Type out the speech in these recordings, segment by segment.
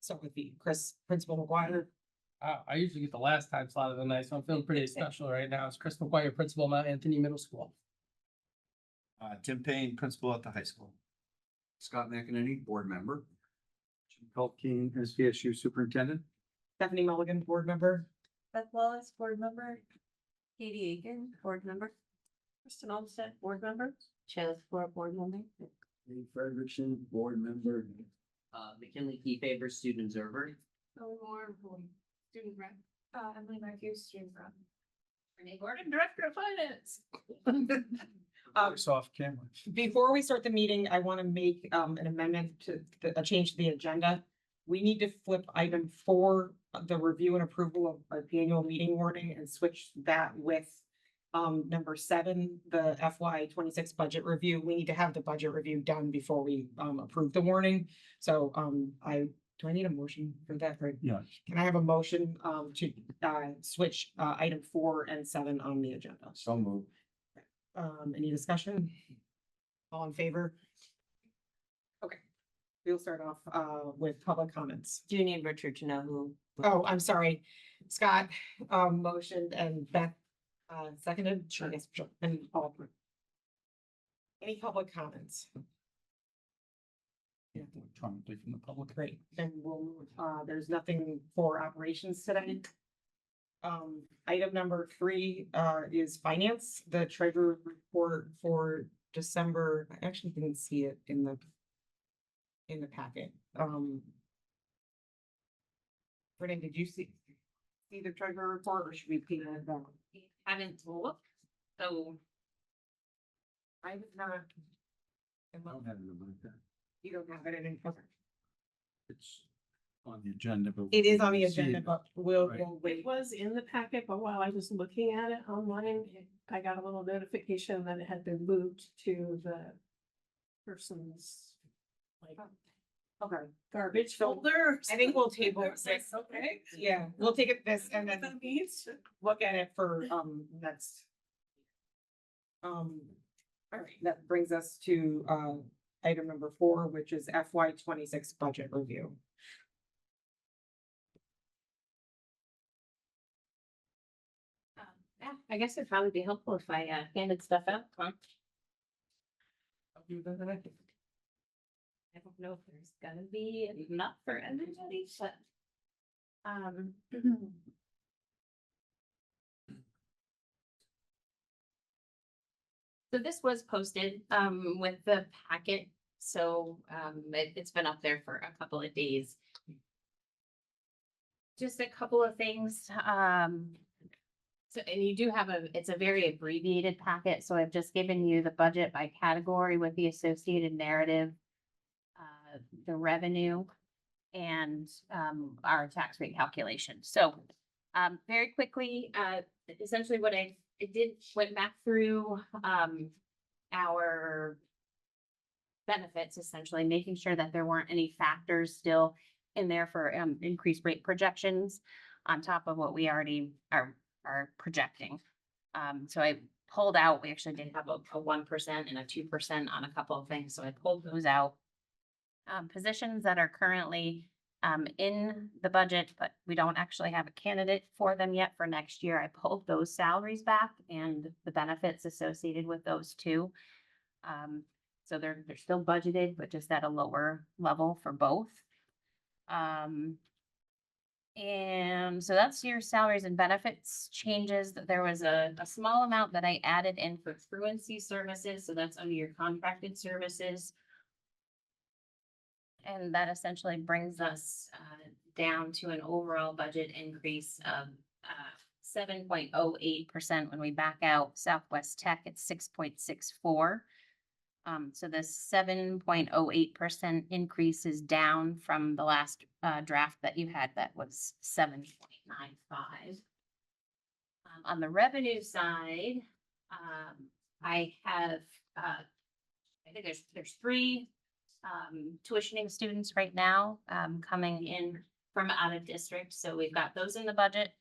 start with the Principal McGuire. I usually get the last time slot of the night, so I'm feeling pretty special right now. It's Chris McGuire, principal, Mount Anthony Middle School. Tim Payne, principal at the high school. Scott McEnany, board member. Jim Culkeen, SVSU superintendent. Stephanie Mulligan, board member. Beth Wallace, board member. Katie Aiken, board member. Kristen Olmsted, board member. Chaz Floor, board member. Lee Frederickson, board member. McKinley Keyfaber, student observer. Kelly Moore, student rep. Emily Matthews, student rep. Renee Gordon, director of finance. Voice off camera. Before we start the meeting, I want to make an amendment to a change to the agenda. We need to flip item 4, the review and approval of the annual meeting warning, and switch that with number 7, the FY 26 budget review. We need to have the budget review done before we approve the warning. So do I need a motion for that? Right? Yeah. Can I have a motion to switch item 4 and 7 on the agenda? So moved. Any discussion? All in favor? Okay, we'll start off with public comments. Do you need Richard to know who? Oh, I'm sorry. Scott motioned and Beth seconded. Sure. Yes, sure. And all. Any public comments? Yeah, electronically from the public. Great, then we'll move, there's nothing for operations today. Item number 3 is finance, the treasurer report for December. I actually didn't see it in the packet. Brennan, did you see the treasurer report, or should we pay that down? Haven't looked, so. I was not. I don't have it like that. You don't have it in, okay. It's on the agenda, but. It is on the we see agenda, it. but we'll Right. wait. It was in the packet, but while I was looking at it online, I got a little notification that it had been moved to the person's like Okay. garbage So, folder. I think we'll table I was like, this. okay. Yeah, we'll take it this and What then that means. look at it for next. All right, that brings us to item number 4, which is FY 26 budget review. Yeah, I guess it'd probably be helpful if I handed stuff out. I don't know if there's gonna be enough for everybody, but. So this was posted with the packet, so it's been up there for a couple of days. Just a couple of things, so, and you do have it's a very abbreviated packet, so I've just given you the budget by category with the associated narrative, the revenue, and our tax rate calculation. So, very quickly, essentially what I went back through our benefits, essentially making sure that there weren't any factors still in there for increased rate projections on top of what we already are projecting. So I pulled out, we actually did have a 1% and a 2% on a couple of things, so I pulled those out. Positions that are currently in the budget, but we don't actually have a candidate for them yet for next year. I pulled those salaries back and the benefits associated with those too. So they're still budgeted, but just at a lower level for both. And so that's your salaries and benefits changes. There was a small amount that I added in for truancy services, so that's under your contracted services. And that essentially brings us down to an overall budget increase of 7.08% when we back out Southwest Tech at 6.64. So this 7.08% increase is down from the last draft that you had that was 7.95. On the revenue side, I have I think there's 3 tuitioning students right now coming in from out of district. So we've got those in the budget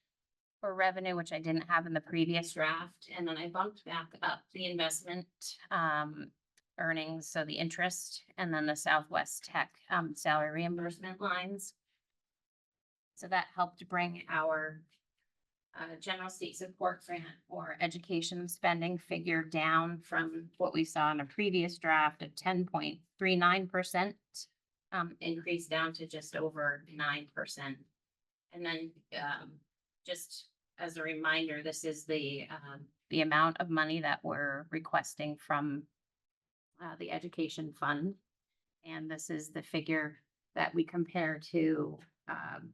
for revenue, which I didn't have in the previous draft. And then I bumped back up the investment earnings, so the interest, and then the Southwest Tech salary reimbursement lines. So that helped bring our general state support grant or education spending figure down from what we saw in a previous draft of 10.39%. Increase down to just over 9%. And then, just as a reminder, this is the amount of money that we're requesting from the education fund. And this is the figure that we compare to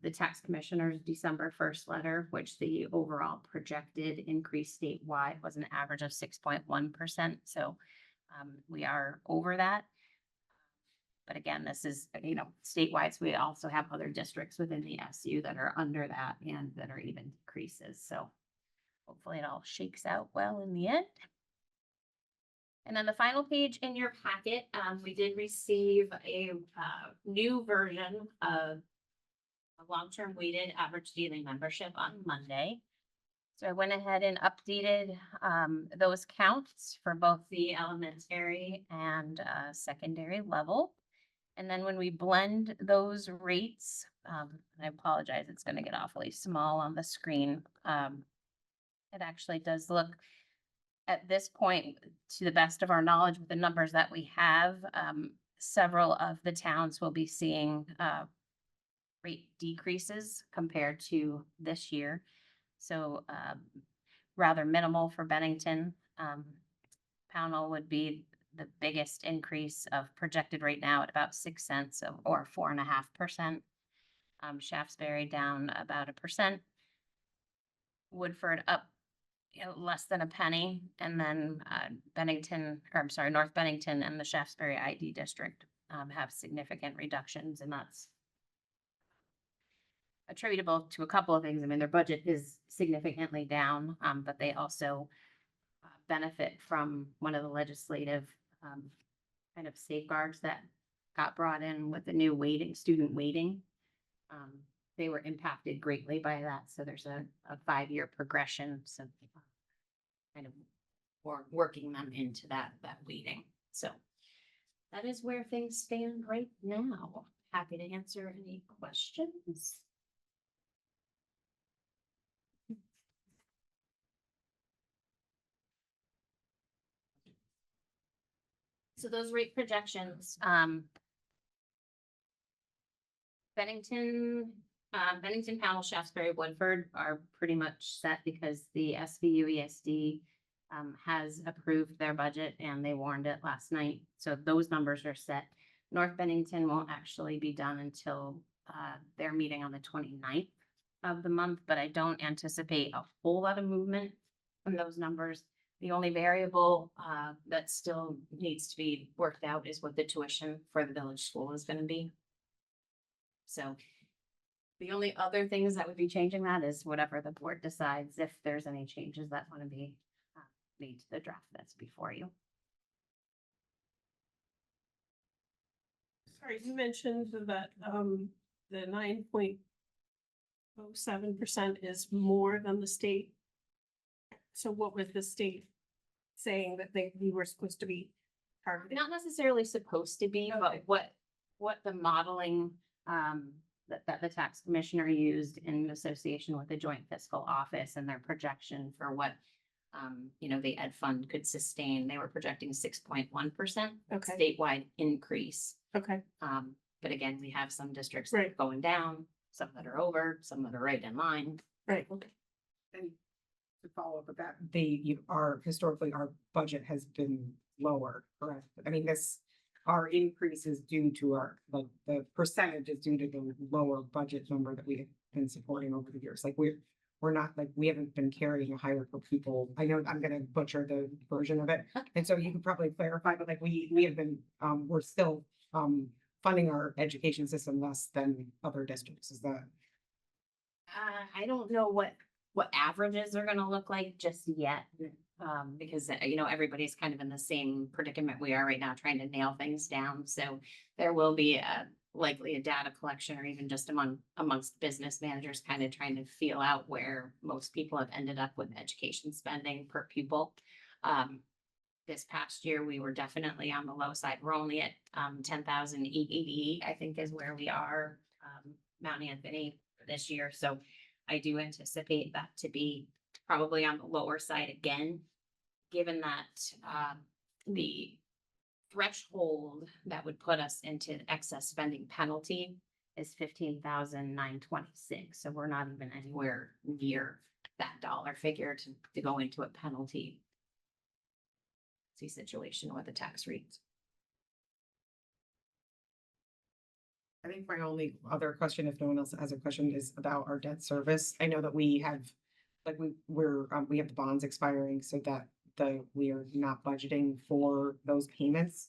the tax commissioner's December 1st letter, which the overall projected increase statewide was an average of 6.1%. So we are over that. But again, this is, statewide, so we also have other districts within the SU that are under that and that are even decreases. So hopefully it all shakes out well in the end. And then the final page in your packet, we did receive a new version of a long-term weighted average daily membership on Monday. So I went ahead and updated those counts for both the elementary and secondary level. And then when we blend those rates, I apologize, it's going to get awfully small on the screen. It actually does look, at this point, to the best of our knowledge, with the numbers that we have, several of the towns will be seeing rate decreases compared to this year. So rather minimal for Bennington. Pownell would be the biggest increase of projected right now at about 6 cents or 4.5%. Shaftesbury down about 1%. Woodford up less than a penny, and then North Bennington and the Shaftesbury ID district have significant reductions, and that's attributable to a couple of things. I mean, their budget is significantly down, but they also benefit from one of the legislative kind of safeguards that got brought in with the new student weighting. They were impacted greatly by that. So there's a 5-year progression. So kind of working them into that weighting. So that is where things stand right now. Happy to answer any questions. So those rate projections, Bennington, Pownell, Shaftesbury, Woodford are pretty much set because the SVU ESD has approved their budget and they warned it last night. So those numbers are set. North Bennington won't actually be done until their meeting on the 29th of the month, but I don't anticipate a whole lot of movement from those numbers. The only variable that still needs to be worked out is what the tuition for the village school is going to be. So the only other things that would be changing that is whatever the board decides, if there's any changes that want to be made to the draft that's before you. Sorry, you mentioned that the 9.07% is more than the state. So what was the state saying that we were supposed to be targeting? Not necessarily supposed to be, Okay. but what the modeling that the tax commissioner used in association with the joint fiscal office and their projection for what the ed fund could sustain, they were projecting 6.1% Okay. statewide increase. Okay, But again, we have some districts that are Right. going down, some that are over, some that are right in line. right. And to follow up with that, historically, our budget has been lower, correct? I mean, our increase is due to the percentage is due to the lower budget number that we have been supporting over the years. Like we're not, like, we haven't been carrying a higher for people. I know I'm gonna butcher the version of it. And so you can probably clarify, but like we have been, we're still funding our education system less than other districts. Is that? I don't know what averages are gonna look like just yet. Because, everybody's kind of in the same predicament we are right now, trying to nail things down. So there will be likely a data collection, or even just amongst business managers, kind of trying to feel out where most people have ended up with education spending per pupil. This past year, we were definitely on the low side. We're only at 10,888, I think is where we are. Mount Anthony for this year, so I do anticipate that to be probably on the lower side again, given that, the threshold that would put us into excess spending penalty is 15,926, so we're not even anywhere near that dollar figure to go into a penalty situation with the tax rates. I think my only other question, if no one else has a question, is about our debt service. I know that we have, like, we have the bonds expiring so that we are not budgeting for those payments.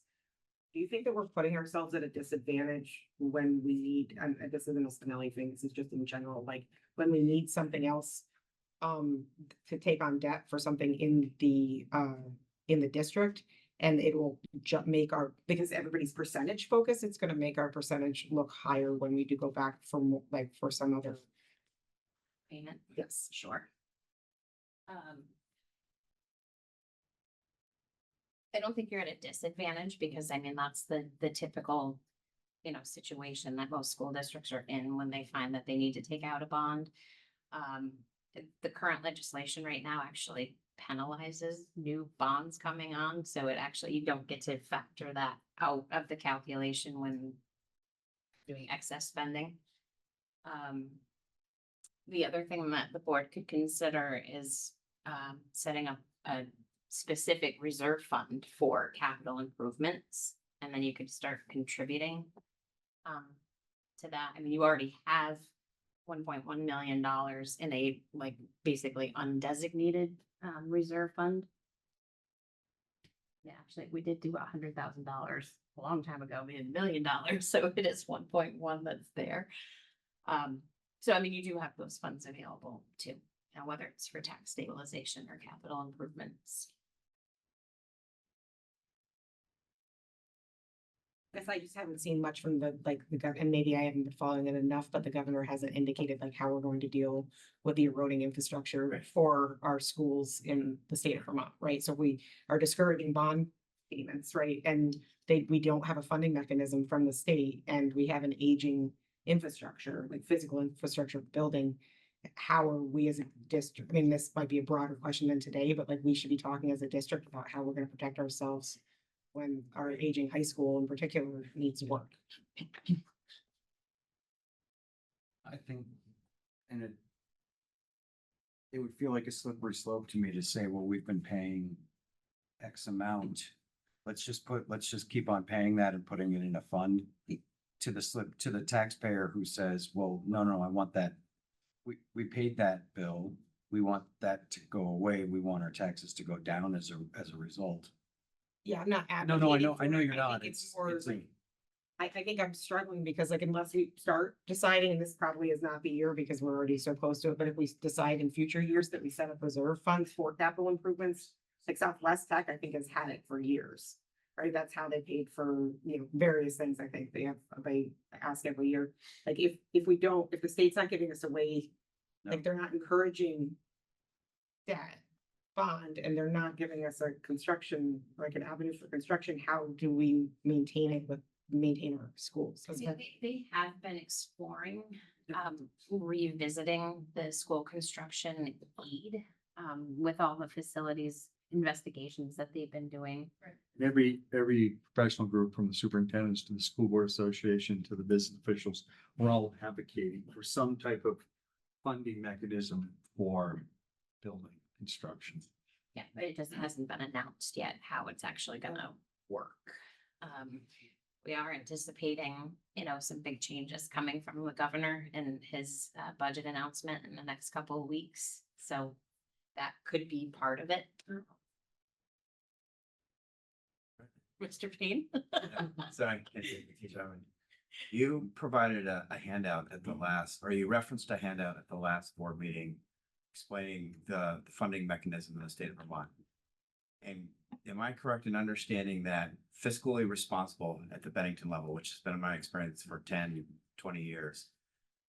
Do you think that we're putting ourselves at a disadvantage when we need, and this isn't a Spinelli thing, this is just in general, like, when we need something else to take on debt for something in the district, and it will make because everybody's percentage focus, it's gonna make our percentage look higher when we do go back for some other, Payment, yes. sure. I don't think you're at a disadvantage because I mean, that's the typical, situation that most school districts are in when they find that they need to take out a bond. The current legislation right now actually penalizes new bonds coming on, so it actually, you don't get to factor that out of the calculation when doing excess spending. The other thing that the board could consider is setting up a specific reserve fund for capital improvements, and then you could start contributing to that. I mean, you already have $1.1 million in a basically undesignated reserve fund. Yeah, actually, we did do $100,000 a long time ago. We had $1 million, so it is 1.1 that's there. So I mean, you do have those funds available too, whether it's for tax stabilization or capital improvements. Guess I just haven't seen much from the governor, and maybe I haven't been following it enough, but the governor hasn't indicated how we're going to deal with the eroding infrastructure for our schools in the state of Vermont, right? So we are discouraging bond payments, right? And we don't have a funding mechanism from the state, and we have an aging infrastructure, physical infrastructure building. How are we as a district? I mean, this might be a broader question than today, but we should be talking as a district about how we're going to protect ourselves when our aging high school in particular needs work. I think, and it would feel like a slippery slope to me to say, well, we've been paying X amount. Let's just keep on paying that and putting it in a fund to the taxpayer who says, well, no, I want that. We paid that bill. We want that to go away. We want our taxes to go down as a result. Yeah, I'm not No, advocating. I know for it. you're not. think It's more a- I think I'm struggling because unless we start deciding, and this probably is not the year because we're already so close to it, but if we decide in future years that we set up reserve funds for capital improvements, like Southwest Tech, I think has had it for years, right? That's how they paid for, various things. I think they ask every year. If the state's not giving us a way, No. they're not encouraging debt bond, and they're not giving us a construction, an avenue for construction, how do we maintain our schools? They have been exploring, revisiting the school construction aid, with all the facilities investigations that they've been doing. Every professional group, from the superintendents to the school board association to the business officials, we're all advocating for some type of funding mechanism for building construction. Yeah, but it just hasn't been announced yet how it's actually gonna work. We are anticipating, some big changes coming from the governor and his budget announcement in the next couple of weeks. So that could be part of it. Mr. Payne? Sorry. You provided a handout at the last, or you referenced a handout at the last board meeting explaining the funding mechanism in the state of Vermont. And am I correct in understanding that fiscally responsible at the Bennington level, which has been my experience for 10, 20 years,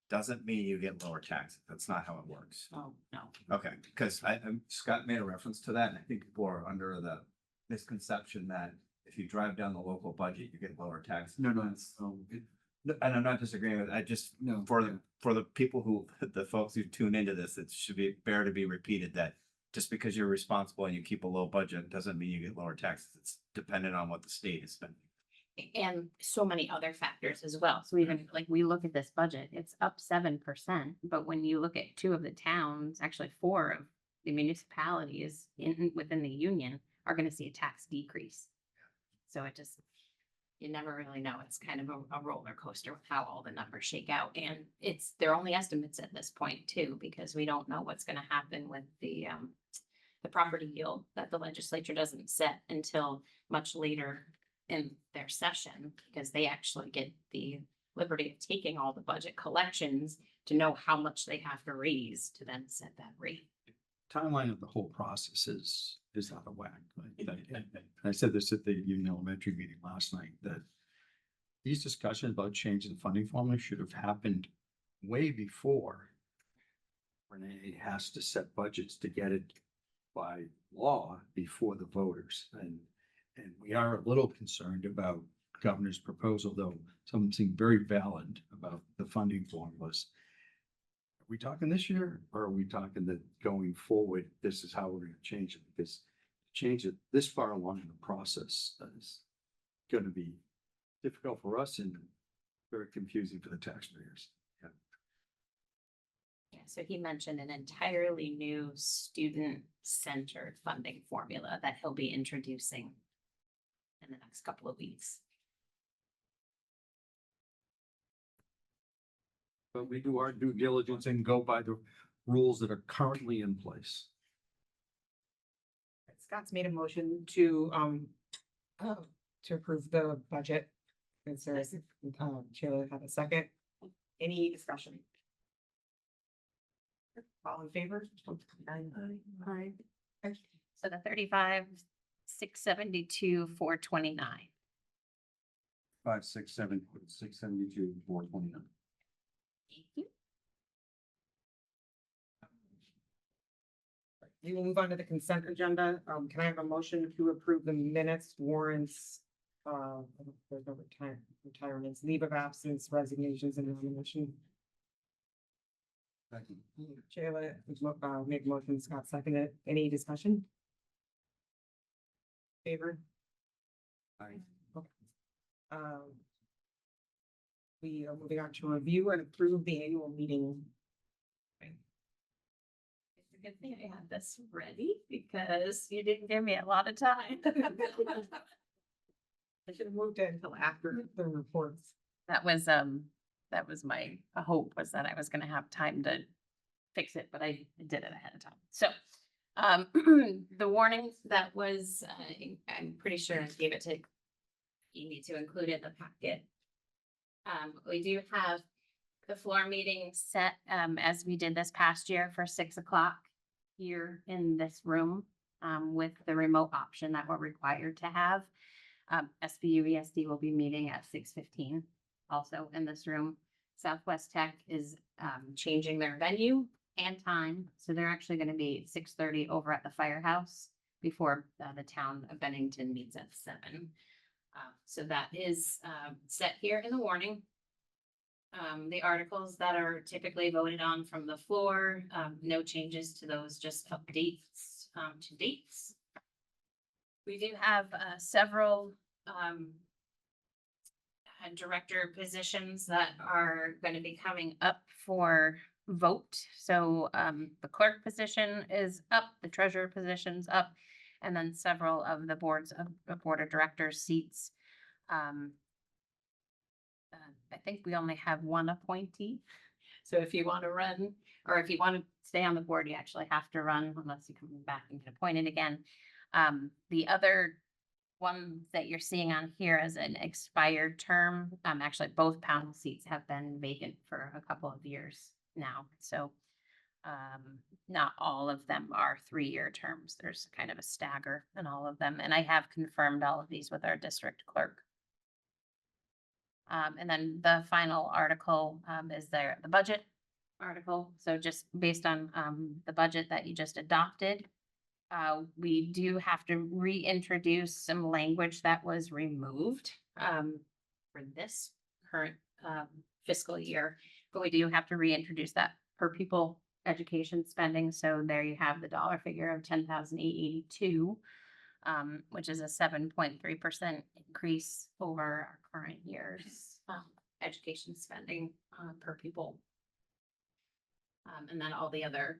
doesn't mean you get lower taxes? That's not how it works. Oh, no. Okay, because Scott made a reference to that, and I think people are under the misconception that if you drive down the local budget, you get lower taxes. No, And I'm not disagreeing with, I just, No, for the people who, the folks who tune into this, it should be fair to be repeated that just because you're responsible and you keep a low budget, doesn't mean you get lower taxes. It's dependent on what the state is spending. And so many other factors as well. So even like we look at this budget, it's up 7%. But when you look at two of the towns, actually four of the municipalities within the union are gonna see a tax decrease. So it just, you never really know. It's kind of a roller coaster with how all the numbers shake out. And they're only estimates at this point too, because we don't know what's gonna happen with the property yield that the legislature doesn't set until much later in their session, because they actually get the liberty of taking all the budget collections to know how much they have to raise to then set that rate. timeline of the whole process is out of whack. And I said this at the Union Elementary meeting last night, that these discussions about changing the funding formula should have happened way before Renee has to set budgets to get it by law before the voters. And we are a little concerned about governor's proposal, though something very valid about the funding formulas. Are we talking this year, or are we talking that going forward, this is how we're gonna change it? Because change it this far along in the process is gonna be difficult for us and very confusing for the taxpayers. Yeah, so he mentioned an entirely new student-centered funding formula that he'll be introducing in the next couple of weeks. But we do our due diligence and go by the rules that are currently in place. Scott's made a motion to approve the budget. Is there, Sheila have a second? Any discussion? All in favor? Aye. So the 35, 672, 429. 5, 6, 7, 672, 429. Thank you. We will move on to the consent agenda. Can I have a motion to approve the minutes, warrants, there's no retirements, leave of absence, resignations, and nomination? Second. Shayla, make motion, Scott seconded. Any discussion? Favor? Aye. Okay. We are moving on to review and approve the annual meeting. It's a good thing I had this ready because you didn't give me a lot of time. I should have moved it until after the reports. That was my hope, was that I was gonna have time to fix it, but I did it ahead of time. So, the warning that was, I'm pretty sure I gave it to Amy to include in the packet. We do have the floor meeting set, as we did this past year for 6 o'clock here in this room, with the remote option that we're required to have. SBU ESD will be meeting at 6:15, also in this room. Southwest Tech is changing their venue and time, so they're actually going to be 6:30 over at the firehouse before the town of Bennington meets at 7. So that is set here in the warning. The articles that are typically voted on from the floor, no changes to those, just updates to dates. We do have several director positions that are going to be coming up for vote. So the clerk position is up, the treasurer position's up, and then several of the board of directors seats. I think we only have one appointee. So if you want to run, or if you want to stay on the board, you actually have to run unless you come back and get appointed again. The other one that you're seeing on here as an expired term, actually both panel seats have been vacant for a couple of years now. So not all of them are 3-year terms. There's kind of a stagger in all of them. And I have confirmed all of these with our district clerk. And then the final article is the budget article. So just based on the budget that you just adopted, we do have to reintroduce some language that was removed for this current fiscal year. But we do have to reintroduce that per pupil education spending. So there you have the dollar figure of 10,882, which is a 7.3% increase over our current year's education spending per pupil. And then all the other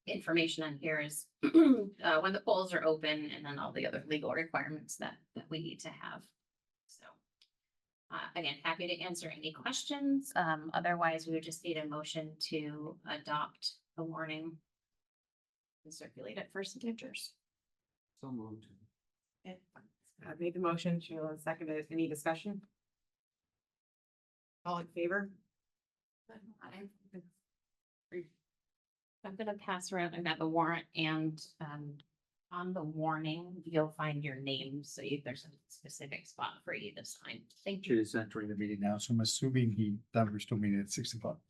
information on here is when the polls are open, and then all the other legal requirements that we need to have. So again, happy to answer any questions. Otherwise, we would just need a motion to adopt the warning and circulate it for signatures. So moved. I made the motion, Sheila seconded. Any discussion? All in favor? I'm gonna pass around, I've got the warrant and, on the warning, you'll find your name, so there's a specific spot for you to sign. Thank you. Is entering the meeting now, so I'm assuming that we're still meeting at 6 o'clock.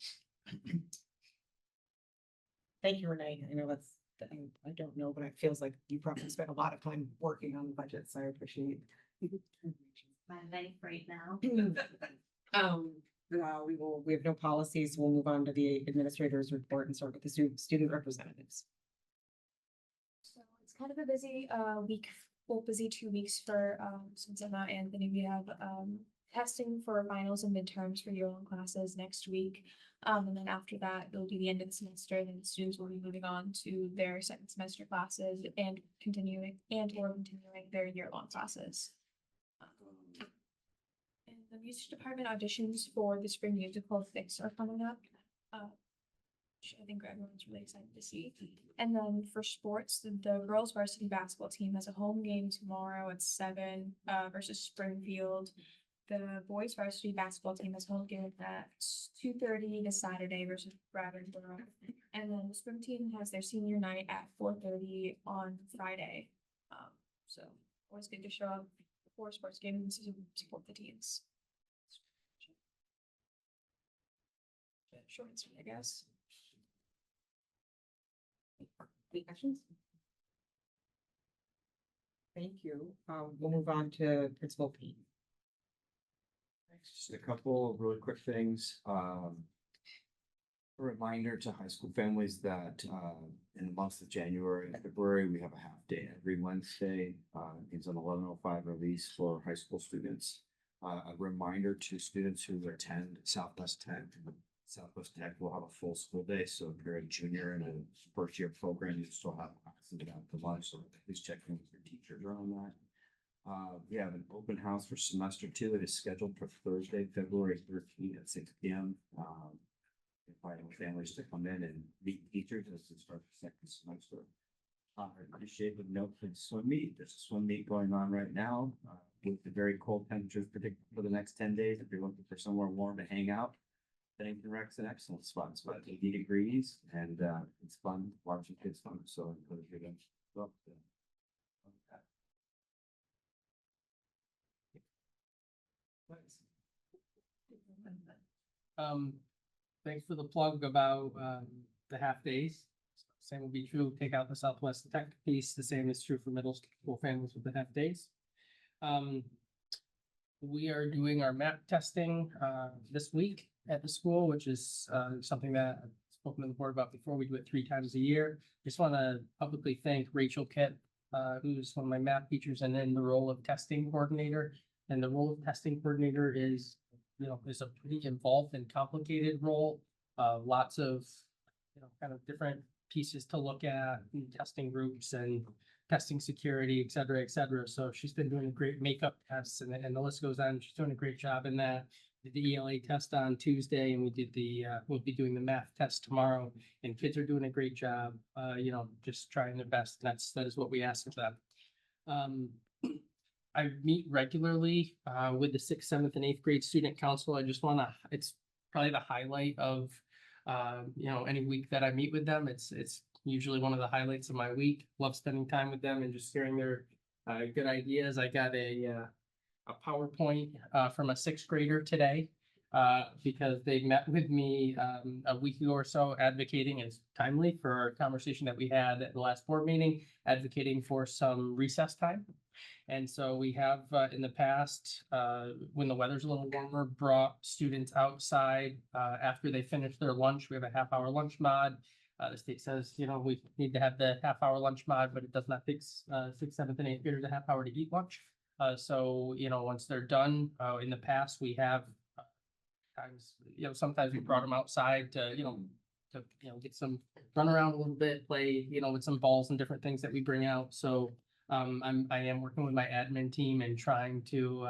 Thank you, Renee. I know that's, I don't know, but it feels like you probably spent a lot of time working on the budget, so I appreciate. My life right now. We have no policies. We'll move on to the administrator's report and start with the student representatives. So it's kind of a busy week, well, busy 2 weeks for since Emma and Anthony. We have testing for finals and midterms for year-long classes next week. And then after that, it'll be the end of the semester, then students will be moving on to their second semester classes and continuing their year-long classes. And the music department auditions for the spring musical Fix are coming up. Which I think everyone's really excited to see. And then for sports, the girls varsity basketball team has a home game tomorrow at 7 versus Springfield. The boys varsity basketball team has home game at 2:30 this Saturday versus Bradford. And then the swim team has their senior night at 4:30 on Friday. So always good to show up for sports games and support the teams. Short and sweet, I guess. Any questions? Thank you. We'll move on to Principal Pete. Just a couple of really quick things. A reminder to high school families that in the months of January and February, we have a half day every Wednesday. It's an 11:05 release for high school students. A reminder to students who attend Southwest Tech. Southwest Tech will have a full school day, so if you're a junior in a first year program, you still have access to that for lunch, so please check in with your teachers around that. We have an open house for semester 2. It is scheduled for Thursday, February 13th at 6 p.m. Inviting families to come in and meet teachers as they start the second semester. I appreciate the note for the swim meet. There's a swim meet going on right now with the very cold temperatures predicted for the next 10 days. If you're looking for somewhere warm to hang out, Bennington Rec's an excellent spot. It's about 80 degrees and it's fun watching kids swim. So I encourage you to go up there. Thanks for the plug about the half days. Same will be true, take out the Southwest Tech piece, the same is true for middle school families with the half days. We are doing our map testing this week at the school, which is something that I've spoken to the board about before. We do it 3 times a year. Just want to publicly thank Rachel Kitt, who's one of my math teachers and in the role of testing coordinator. And the role of testing coordinator is a pretty involved and complicated role. Lots of, kind of different pieces to look at, and testing groups and testing security, et cetera, et cetera. So she's been doing a great makeup tests and the list goes on. She's doing a great job in that. Did the ELA test on Tuesday and we did we'll be doing the math test tomorrow, and kids are doing a great job, just trying their best. That is what we ask of them. I meet regularly with the 6th, 7th, and 8th grade student council. I just it's probably the highlight of, any week that I meet with them. It's usually one of the highlights of my week. Love spending time with them and just hearing their good ideas. I got a PowerPoint from a 6th grader today because they met with me a week ago or so, advocating, as timely for our conversation that we had at the last board meeting, advocating for some recess time. And so we have, in the past, when the weather's a little warmer, brought students outside, after they finish their lunch. We have a half-hour lunch mod. The state says, you know, we need to have the half-hour lunch mod, but it does not take, sixth, seventh, and eighth graders a half hour to eat lunch. So, you know, once they're done, in the past, we have, times, you know, sometimes we brought them outside to, get some run around a little bit, play, with some balls and different things that we bring out. So I am working with my admin team and trying to,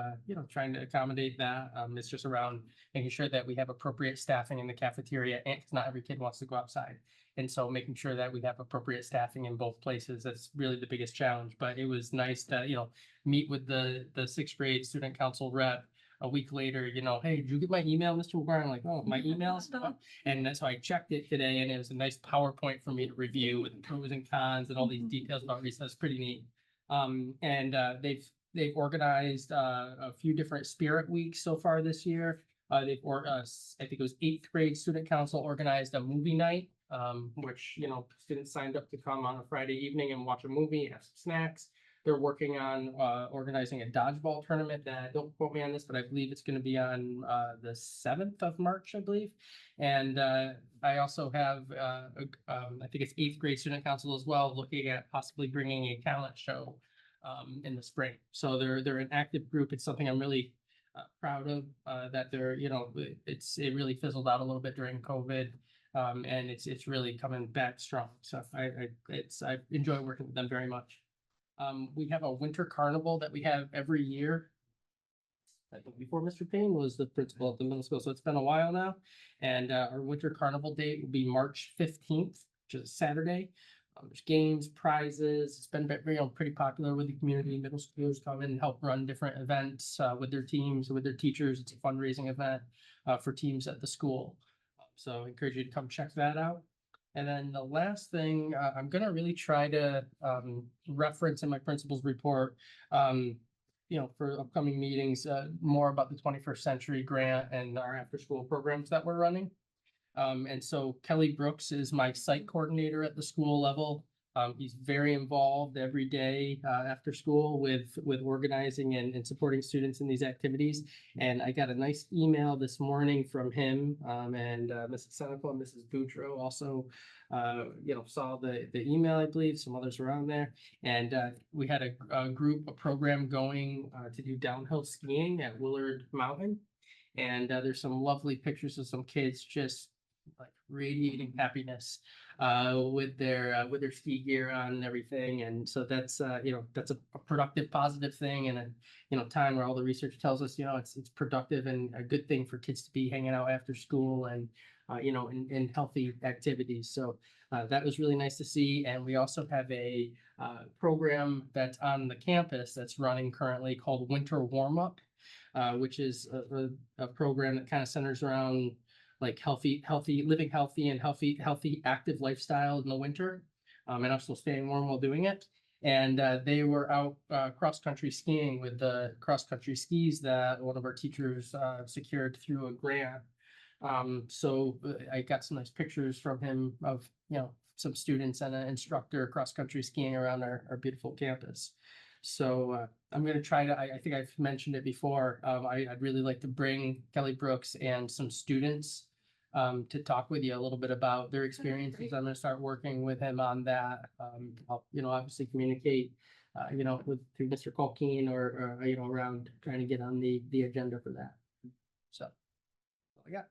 accommodate that. It's just around making sure that we have appropriate staffing in the cafeteria, and 'cause not every kid wants to go outside. And so making sure that we have appropriate staffing in both places, that's really the biggest challenge. But it was nice to, meet with the sixth grade student council rep a week later, hey, did you get my email, Mr. McGuire? I'm like, oh, my emails? And that's how I checked it today, and it was a nice PowerPoint for me to review with pros and cons and all these details about recess. Pretty neat. They've organized a few different spirit weeks so far this year. I think it was eighth grade student council organized a movie night, which, students signed up to come on a Friday evening and watch a movie, have some snacks. They're working on organizing a dodgeball tournament that, don't quote me on this, but I believe it's going to be on the 7th of March, I believe. And I also have, I think it's eighth grade student council as well, looking at possibly bringing a talent show in the spring. So they're an active group. It's something I'm really proud of, that they're, it really fizzled out a little bit during COVID. And it's really coming back strong. So I enjoy working with them very much. We have a winter carnival that we have every year. I think before Mr. Payne was the principal at the middle school, so it's been a while now. And our winter carnival date will be March 15th, which is a Saturday. There's games, prizes. It's been pretty popular with the community. Middle schoolers come in and help run different events with their teams, with their teachers. It's a fundraising event for teams at the school. So I encourage you to come check that out. And then the last thing, I'm gonna really try to reference in my principal's report, for upcoming meetings, more about the 21st Century Grant and our after-school programs that we're running. And so Kelly Brooks is my site coordinator at the school level. He's very involved every day after school with organizing and supporting students in these activities. And I got a nice email this morning from him, and Mrs. Seneca and Mrs. Boudreau also, saw the email, I believe. Some others were on there. And we had a program going to do downhill skiing at Willard Mountain. And there's some lovely pictures of some kids just like radiating happiness with their ski gear on and everything. And so that's that's a productive, positive thing, and a time where all the research tells us it's productive and a good thing for kids to be hanging out after school and in healthy activities. So that was really nice to see. And we also have a program that's on the campus that's running currently called Winter Warm Up, which is a program that kind of centers around like living healthy and healthy active lifestyle in the winter, and also staying warm while doing it. And they were out cross-country skiing with the cross-country skis that one of our teachers secured through a grant. So I got some nice pictures from him of some students and an instructor cross-country skiing around our beautiful campus. So I'm going to try to, I think I've mentioned it before. I'd really like to bring Kelly Brooks and some students to talk with you a little bit about their experiences. I'm going to start working with him on that. I'll, obviously communicate, through Mr. Colkeen or around trying to get on the agenda for that. So that's all I got.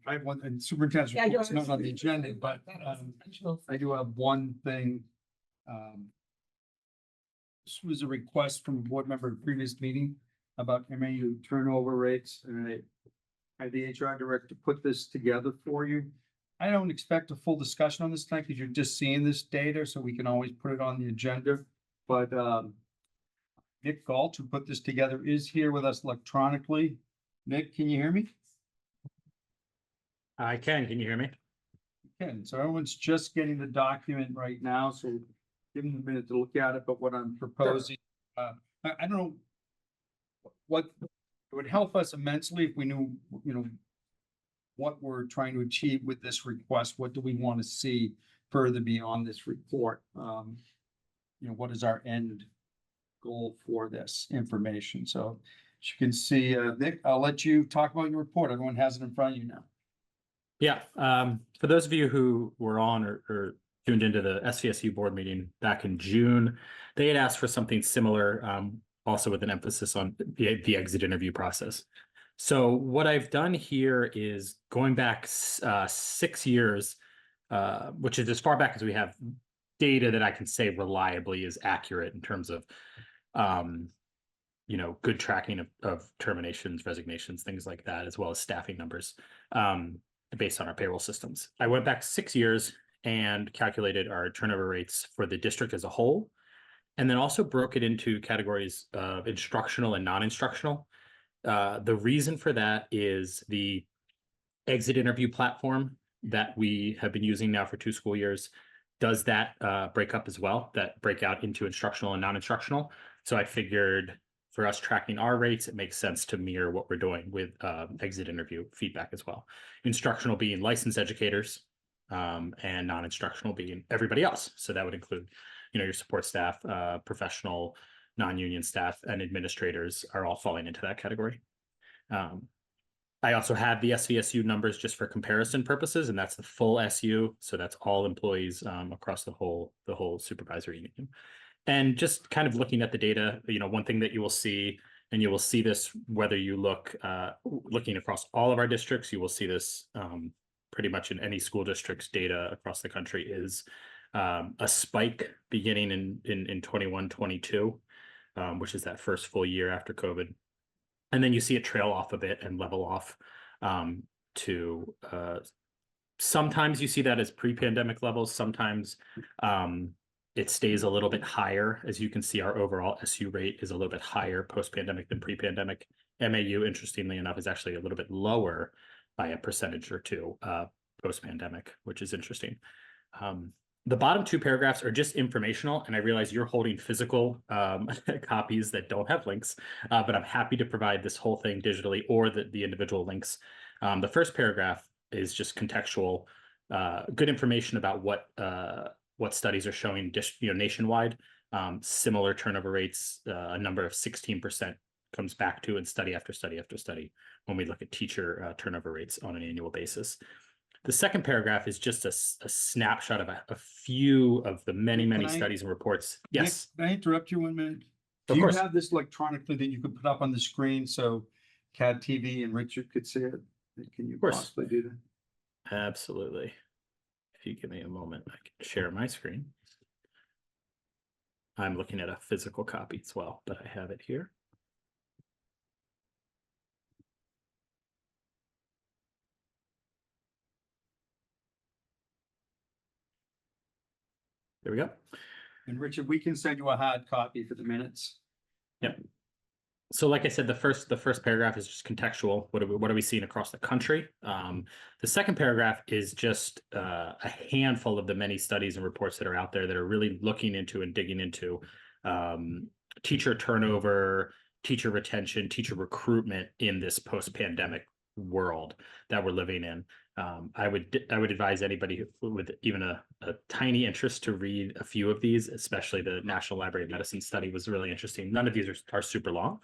I have one, and superintendent's Yeah, report's not on the agenda, but I do have one thing. This was a request from a board member at a previous meeting about MAU turnover rates, and I had the HR director put this together for you. I don't expect a full discussion on this tonight because you're just seeing this data, so we can always put it on the agenda. But Nick Galt, who put this together, is here with us electronically. Nick, can you hear me? I can. Can you hear me? Can. So everyone's just getting the document right now, so give them a minute to look at it. But what I'm proposing, I don't know what it would help us immensely if we knew, what we're trying to achieve with this request. What do we want to see? further beyond this report. What is our end goal for this information? So as you can see, Nick, I'll let you talk about your report. Everyone has it in front of you now. Yeah, for those of you who were on or tuned into the SVSU board meeting back in June, they had asked for something similar, also with an emphasis on the exit interview process. So what I've done here is going back 6 years, which is as far back as we have data that I can say reliably is accurate in terms of, good tracking of terminations, resignations, things like that, as well as staffing numbers. Based on our payroll systems. I went back 6 years and calculated our turnover rates for the district as a whole, and then also broke it into categories of instructional and non-instructional. The reason for that is the exit interview platform that we have been using now for 2 school years does that break up as well, that break out into instructional and non-instructional. So I figured for us tracking our rates, it makes sense to mirror what we're doing with exit interview feedback as well. Instructional being licensed educators, and non-instructional being everybody else. So that would include, your support staff, professional, non-union staff, and administrators are all falling into that category. I also have the SVSU numbers just for comparison purposes, and that's the full SU. So that's all employees across the whole supervisory union. And just kind of looking at the data, one thing that you will see, and you will see this whether you looking across all of our districts, you will see this pretty much in any school district's data across the country, is a spike beginning in 21-22, which is that first full year after COVID. And then you see it trail off a bit and level off to sometimes you see that as pre-pandemic levels. Sometimes it stays a little bit higher. As you can see, our overall SU rate is a little bit higher post-pandemic than pre-pandemic. MAU, interestingly enough, is actually a little bit lower by a percentage or two post-pandemic, which is interesting. The bottom 2 paragraphs are just informational, and I realize you're holding physical copies that don't have links, but I'm happy to provide this whole thing digitally or the individual links. The first paragraph is just contextual, good information about what studies are showing nationwide. Similar turnover rates, a number of 16% comes back to in study after study after study when we look at teacher turnover rates on an annual basis. The second paragraph is just a snapshot of a few of the many Can I- studies and reports. Yes, Nick, can I interrupt you 1 minute? Of Do you course. have this electronically that you could put up on the screen so CAD TV and Richard could see it? Can you course. possibly do that? absolutely. If you give me a moment, I can share my screen. I'm looking at a physical copy as well, but I have it here. There we go. And Richard, we can send you a hard copy for the minutes. Yep. So like I said, the first paragraph is just contextual. What are we seeing across the country? The second paragraph is just a handful of the many studies and reports that are out there that are really looking into and digging into teacher turnover, teacher retention, teacher recruitment in this post-pandemic world that we're living in. I would advise anybody with even a tiny interest to read a few of these, especially the National Library of Medicine study was really interesting. None of these are super long.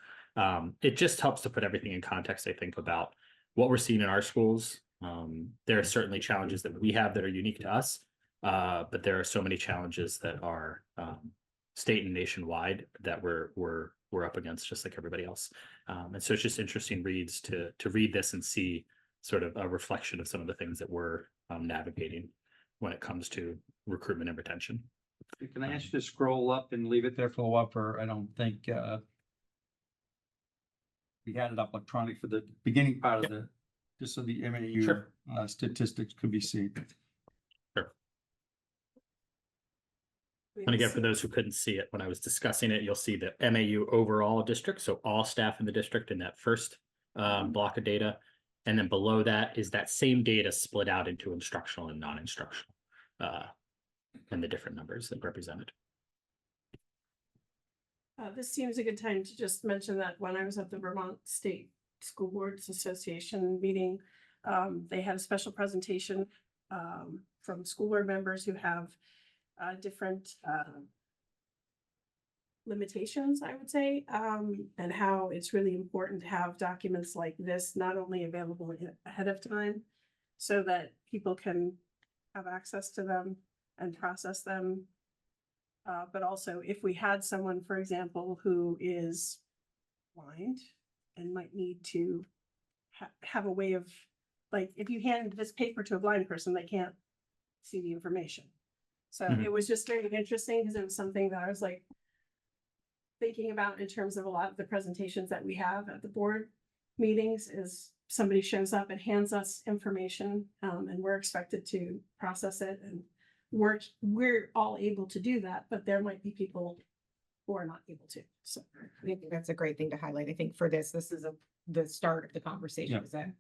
It just helps to put everything in context, I think, about what we're seeing in our schools. There are certainly challenges that we have that are unique to us, but there are so many challenges that are state and nationwide that we're up against, just like everybody else. And so it's just interesting reads to read this and see sort of a reflection of some of the things that we're navigating when it comes to recruitment and retention. Can I ask you to scroll up and leave it there for a while for, I don't think, we had it up electronic for the beginning part of the, just so the MAU Sure. Statistics could be seen. And again, for those who couldn't see it, when I was discussing it, you'll see the MAU overall district. So all staff in the district in that first block of data. And then below that is that same data split out into instructional and non-instructional and the different numbers that represented. This seems a good time to just mention that when I was at the Vermont State School Boards Association meeting, they had a special presentation from school board members who have different limitations, I would say, and how it's really important to have documents like this not only available ahead of time so that people can have access to them and process them. But also if we had someone, for example, who is blind and might need to have a way of, like, if you hand this paper to a blind person, they can't see the information. So Mhm. it was just very interesting because it was something that I was like thinking about in terms of a lot of the presentations that we have at the board meetings is somebody shows up and hands us information, and we're expected to process it, and we're all able to do that, but there might be people who are not able to, so. I think that's a great thing to highlight. I think for this is the start of the conversation. Yeah. Is that?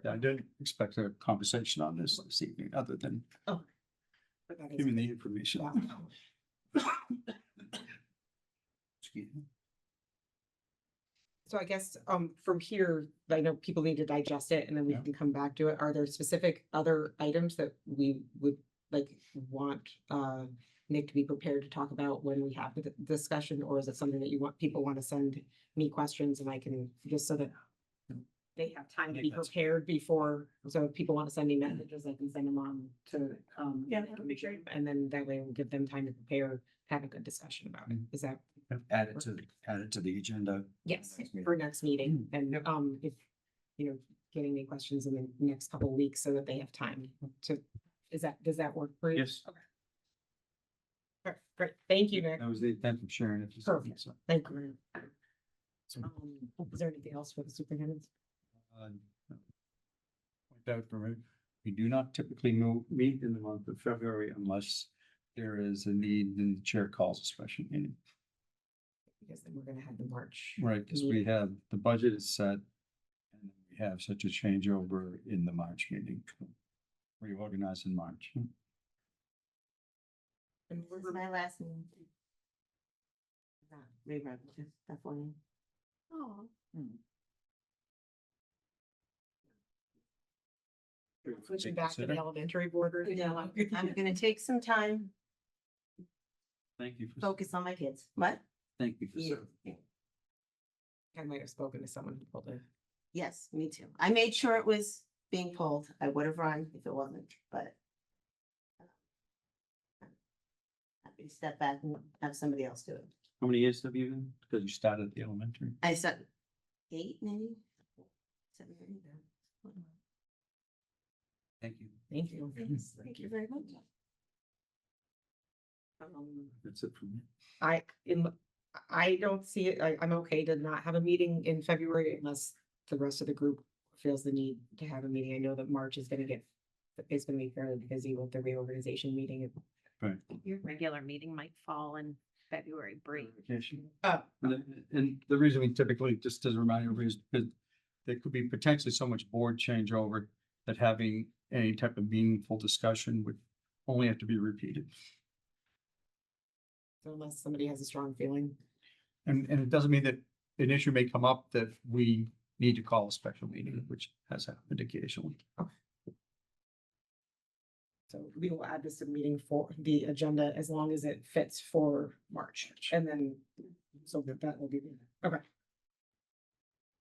I didn't expect a conversation on this evening, other than But that is- giving the information. Yeah. Excuse me. So I guess, from here, I know people need to digest it and then we Yeah. can come back to it. Are there specific other items that we would want, Nick to be prepared to talk about when we have the discussion? Or is it something that people want to send me questions and I can, just so that they have time to think be that's- prepared before, so if people want to send me messages, I can send them on to, Yeah, that would be great. and then that way we'll give them time to prepare, have a good discussion about it. Is that? Add it to the agenda. Yes, Next meeting. for next meeting, and, if, getting any questions in the next couple of weeks so that they have time to, does that work for you? Yes. Okay. All right, great, thank you, Nick. That was the intent of sharing it. Perfect. So, Thank you. Is there anything else for the superintendent? Point out for me, we do not typically meet in the month of February unless there is a need and the chair calls a special meeting. Because then we're gonna have the March. Right, because we have, the budget is set. And we have such a changeover in the March meeting. Reorganize in March. And we're- my last name. Rerun, that's one. Oh. Switching back to the Consider. elementary board. or- I'm gonna take some time, Thank you. focus on my kids. What? Thank you for Yeah. serving. I might have spoken to someone who pulled it. Yes, me too. I made sure it was being pulled. I would have run if it wasn't, but. Happy to step back and have somebody else do it. How many years have you been? Because you started at the elementary. I said 8, maybe 7, 8. Thank you. Thank you. Thank you very much. That's it for me. I don't see it, I'm okay to not have a meeting in February unless the rest of the group feels the need to have a meeting. I know that March is gonna be fairly busy with the reorganization meeting. Right. Your regular meeting might fall in February break. Vacation. Uh, And the reason we typically, just as a reminder, is because there could be potentially so much board changeover that having any type of meaningful discussion would only have to be repeated. So unless somebody has a strong feeling. And it doesn't mean that an issue may come up that we need to call a special meeting, which has happened occasionally. So we will add this to meeting for the agenda as long as it fits for March. And then, so that will be, okay.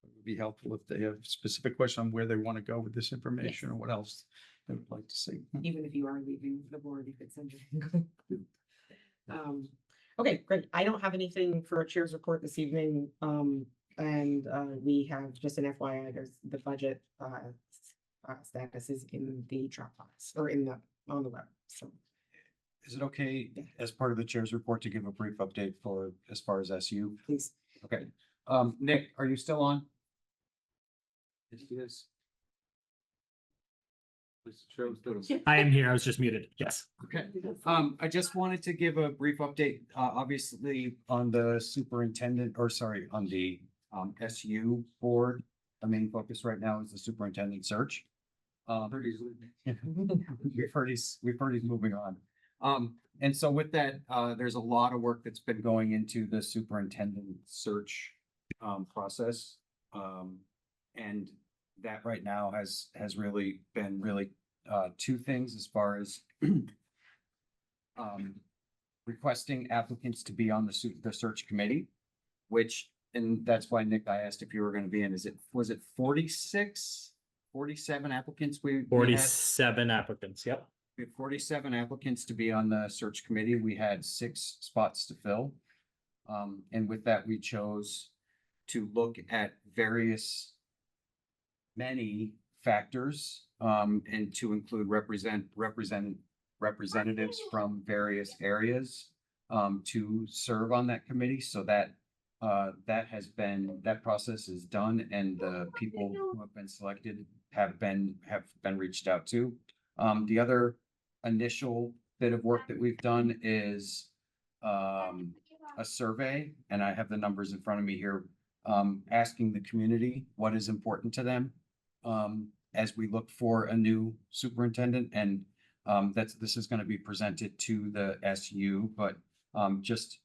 It would be helpful if they have specific question on where they want to go with this information or what else they would like to see. Even if you are leaving the board, you could send it. Okay, great. I don't have anything for a chair's report this evening. And we have just an FYI, there's the budget status is in the Dropbox or on the web, so. Is it okay as part of the chair's report to give a brief update for, as far as SU? Please. Okay, Nick, are you still on? Yes, yes. I am here. I was just muted. Yes. Okay, I just wanted to give a brief update, obviously on the superintendent, or sorry, on the SU board. The main focus right now is the superintendent search. We've heard he's moving on. And so with that, there's a lot of work that's been going into the superintendent search process. And that right now has really been two things as far as requesting applicants to be on the search committee, which, and that's why Nick, I asked if you were gonna be in, was it 46, 47 applicants we had? 47 applicants, yep. We had 47 applicants to be on the search committee. We had 6 spots to fill. And with that, we chose to look at many factors, and to include representatives from various areas, to serve on that committee. So that process is done, and the people who have been selected have been reached out to. The other initial bit of work that we've done is a survey, and I have the numbers in front of me here, asking the community what is important to them as we look for a new superintendent, and this is going to be presented to the SU, but just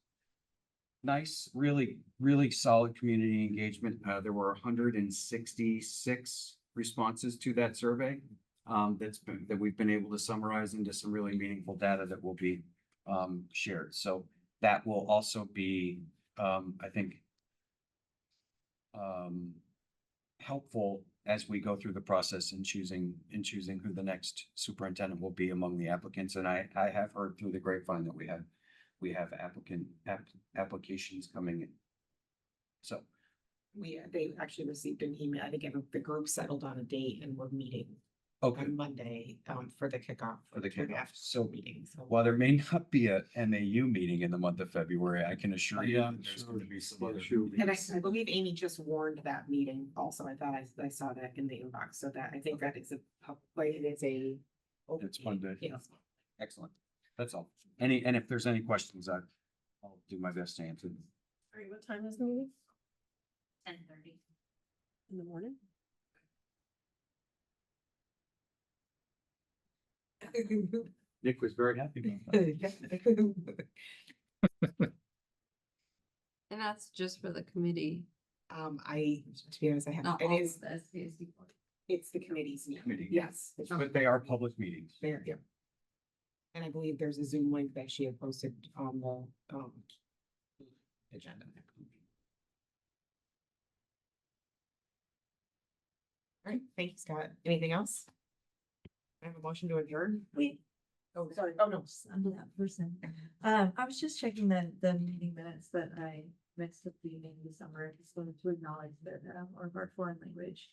nice, really, really solid community engagement. There were 166 responses to that survey that we've been able to summarize into some really meaningful data that will be shared. So that will also be, I think, helpful as we go through the process in choosing who the next superintendent will be among the applicants. And I have heard through the grapevine that we have applications coming in. So They actually received an email. I think the group settled on a date and we're meeting okay, on Monday, for the kickoff. for the kickoff. So Meeting, so. while there may not be a MAU meeting in the month of February, I can assure you Yeah, that there's sure. going to be some Yeah, other. sure. And I believe Amy just warned that meeting also. I thought I saw that in the inbox, so that I think that is it is a. It's Monday. Yes. Excellent. That's all. And if there's any questions, I'll do my best to answer them. All right, what time is the meeting? 10:30. In the morning? Nick was very happy about that. And that's just for the committee. To be honest, I have, Not it all is, of the SPSU board. it's the committee's meeting. Committee. Yes. But they are public meetings. There, yeah. And I believe there's a Zoom link that she had posted on the, agenda. All right, thank you, Scott. Anything else? I have a motion to adjourn. Wait. Oh, sorry. Oh, no. I'm that person. I was just checking the meeting minutes that I missed at the beginning of the summer. I just wanted to acknowledge that one of our foreign language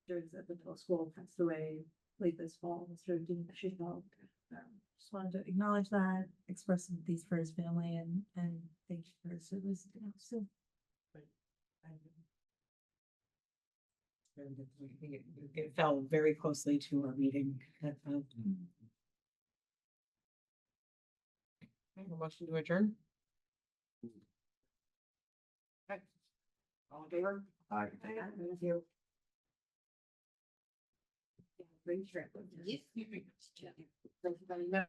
teachers at the middle school passed away late this fall. Mr. Dean Shishko. Just wanted to acknowledge that, express sympathies for his family, and thank you for his service. So It fell very closely to our meeting. I have a motion to adjourn. Okay. All in favor? Aye. Thank you. Great trip. Thank you very much.